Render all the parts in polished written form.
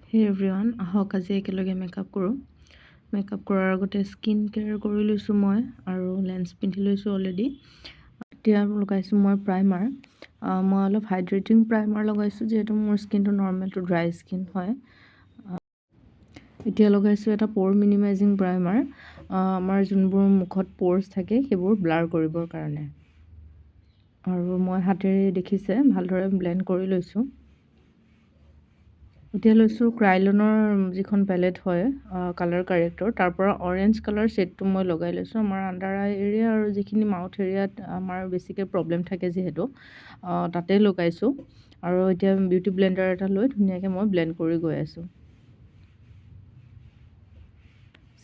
হে এভৰিৱান, আহক আজি একেলগে মেকআপ কৰোঁ। মেকআপ কৰাৰ আগতে স্কিন কেয়াৰ কৰি লৈছোঁ মই, আৰু লেন্স পিন্ধি লৈছোঁ অলৰেডি। এতিয়া লগাইছোঁ মই প্ৰাইমাৰ। মই অলপ হাইড্ৰেটিং প্ৰাইমাৰ লগাইছোঁ, যিহেতু মোৰ স্কিনটো নৰ্মেলটো ড্ৰাই স্কিন হয়। এতিয়া লগাইছোঁ এটা প'ৰ মিনিমাইজিং প্ৰাইমাৰ। আমাৰ যোনবোৰ মুখত প'ৰ্ছ থাকে সেইবোৰ ব্লাৰ কৰিবৰ কাৰণে। আৰু মই হাতেৰে দেখিছে ভালদৰে ব্লেণ্ড কৰি লৈছোঁ। এতিয়া লৈছোঁ ক্ৰাইলনৰ যিখন পেলেট হয় কালাৰ কাৰেক্টৰ, তাৰ পৰা অৰেঞ্জ কালাৰ শ্বেডটো মই লগাই লৈছোঁ। আমাৰ আণ্ডাৰ আই এৰিয়া আৰু যিখিনি মাউথ এৰিয়াত আমাৰ বেছিকৈ প্ৰব্লেম থাকে যিহেতু তাতে লগাইছোঁ। আৰু এতিয়া বিউটি ব্লেণ্ডাৰ এটা লৈ ধুনীয়াকৈ মই ব্লেণ্ড কৰি গৈ আছোঁ।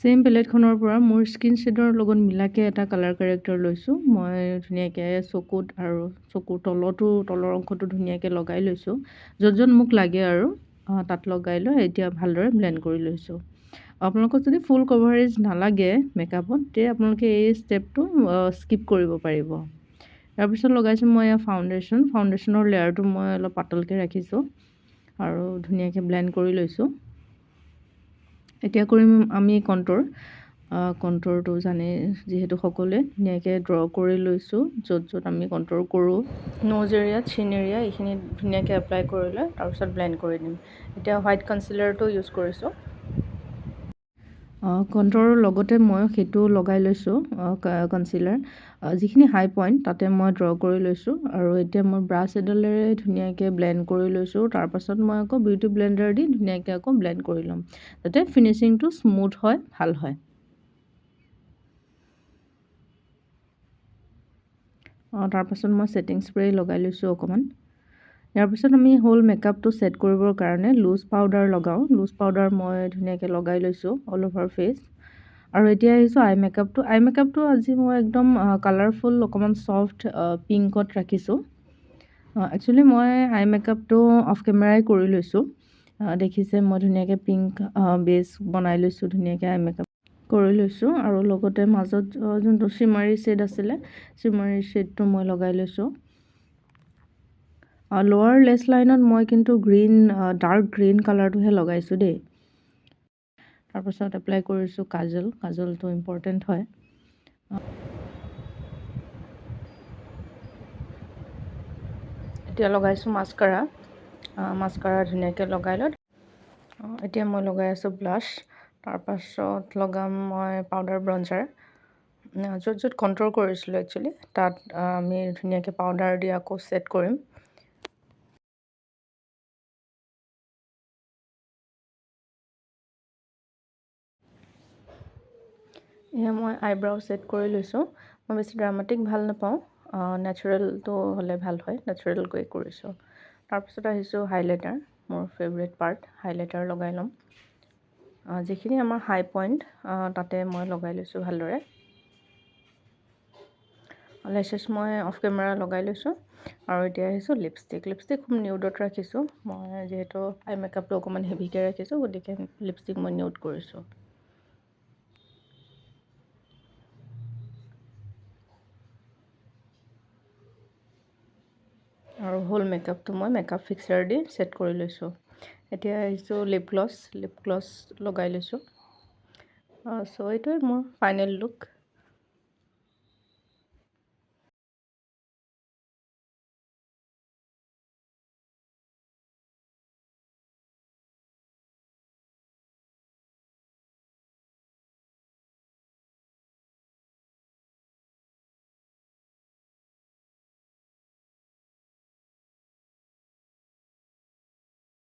ছেইম পেলেটখনৰ পৰা মোৰ স্কিন শ্বেডৰ লগত মিলাকৈ এটা কালাৰ কাৰেক্টৰ লৈছোঁ। মই ধুনীয়াকৈ চকুত আৰু চকুৰ তলৰ অংশটো ধুনীয়াকৈ লগাই লৈছোঁ। য'ত য'ত মোক লাগে আৰু তাত লগাই লৈ এতিয়া ভালদৰে ব্লেণ্ড কৰি লৈছোঁ। আপোনালোকক যদি ফুল কভাৰেজ নালাগে মেকআপত, তেতিয়া আপোনালোকে এই ষ্টেপটো স্কিপ কৰিব পাৰিব। তাৰপিছত লগাইছোঁ মই এয়া ফাউণ্ডেশ্যনৰ লেয়াৰটো মই অলপ পাতলকৈ ৰাখিছোঁ আৰু ধুনীয়াকৈ ব্লেণ্ড কৰি লৈছোঁ। এতিয়া কৰিম আমি কণ্টৰটো জানে যিহেতু সকলোৱে, ধুনীয়াকৈ ড্ৰ কৰি লৈছোঁ। য'ত য'ত আমি কণ্টৰ কৰোঁ, ন'জ এৰিয়া, চিন এৰিয়া, এইখিনি ধুনীয়াকৈ এপ্লাই কৰি লৈ তাৰপিছত ব্লেণ্ড কৰি দিম। এতিয়া হোৱাইট কনচিলাৰটো ইউজ কৰিছোঁ। কণ্টৰৰ লগতে মই সেইটো লগাই লৈছোঁ কনচিলাৰ। যিখিনি হাই পইণ্ট তাতে মই ড্ৰ কৰি লৈছোঁ, আৰু এতিয়া মই ব্ৰাছ এডালেৰে ধুনীয়াকৈ ব্লেণ্ড কৰি লৈছোঁ। তাৰপাছত মই আকৌ বিউটি ব্লেণ্ডাৰ দি ধুনীয়াকৈ আকৌ ব্লেণ্ড কৰি ল'ম, যাতে ফিনিচিংটো স্মুথ হয়, ভাল হয়। তাৰপাছত মই ছেটিং স্প্ৰে লগাই লৈছোঁ অকণমান। ইয়াৰ পিছত আমি হোল মেকআপটো ছেট কৰিবৰ কাৰণে লুজ পাউডাৰ লগাওঁ। লুজ পাউডাৰ মই ধুনীয়াকৈ লগাই লৈছোঁ অল অভাৰ ফেচ। আৰু এতিয়া আহিছোঁ আই মেকআপটো আজি মই একদম কালাৰফুল অকণমান ছফ্ট পিংকত ৰাখিছোঁ। একচুৱেলি মই আই মেকআপটো অফ কেমেৰাই কৰি লৈছোঁ। দেখিছে মই ধুনীয়াকৈ পিংক বেছ বনাই লৈছোঁ, ধুনীয়াকৈ আই মেকআপ কৰি লৈছোঁ। আৰু লগতে মাজত যোনটো চিমাৰী শ্বেড আছিলে, চিমাৰী শ্বেডটো মই লগাই লৈছোঁ। লোৱাৰ লেছ লাইনত মই কিন্তু ডাৰ্ক গ্ৰীণ কালাৰটোহে লগাইছোঁ দেই। তাৰপাছত এপ্লাই কৰিছোঁ কাজলটো ইম্পৰ্টেণ্ট হয়। এতিয়া লগাইছোঁ মাস্কাৰা ধুনীয়াকৈ লগাই লৈ এতিয়া মই লগাই আছোঁ ব্লাছ। তাৰপাছত লগাম মই পাউডাৰ ব্ৰঞ্জাৰ। য'ত য'ত কণ্ট্ৰল কৰিছিলোঁ একচুৱেলি তাত আমি ধুনীয়াকৈ পাউডাৰ দি আকৌ ছেট কৰিম। এয়া মই আইব্ৰাও ছেট কৰি লৈছোঁ। মই বেছি ড্ৰামাটিক ভাল নাপাওঁ, নেচাৰেলটো হ'লে ভাল হয়, নেচাৰেলকৈ কৰিছোঁ। তাৰপিছত আহিছোঁ হাইলাইটাৰ, মোৰ ফেভৰেট পাৰ্ট। হাইলাইটাৰ লগাই ল'ম। যিখিনি আমাৰ হাই পইণ্ট তাতে মই লগাই লৈছোঁ ভালদৰে। লেছেছ মই অফ কেমেৰা লগাই লৈছোঁ। আৰু এতিয়া আহিছোঁ লিপষ্টিক খুব নিউডত ৰাখিছোঁ। মই যিহেতু আই মেকআপটো অকণমান হেভিকৈ ৰাখিছোঁ, গতিকে লিপষ্টিক মই নিউড কৰিছোঁ। আৰু হোল মেকআপটো মই মেকআপ ফিক্সাৰ দি ছেট কৰি লৈছোঁ। এতিয়া আহিছোঁ লিপ গ্লছ লগাই লৈছোঁ। চ' এইটোৱে মোৰ ফাইনেল লুক।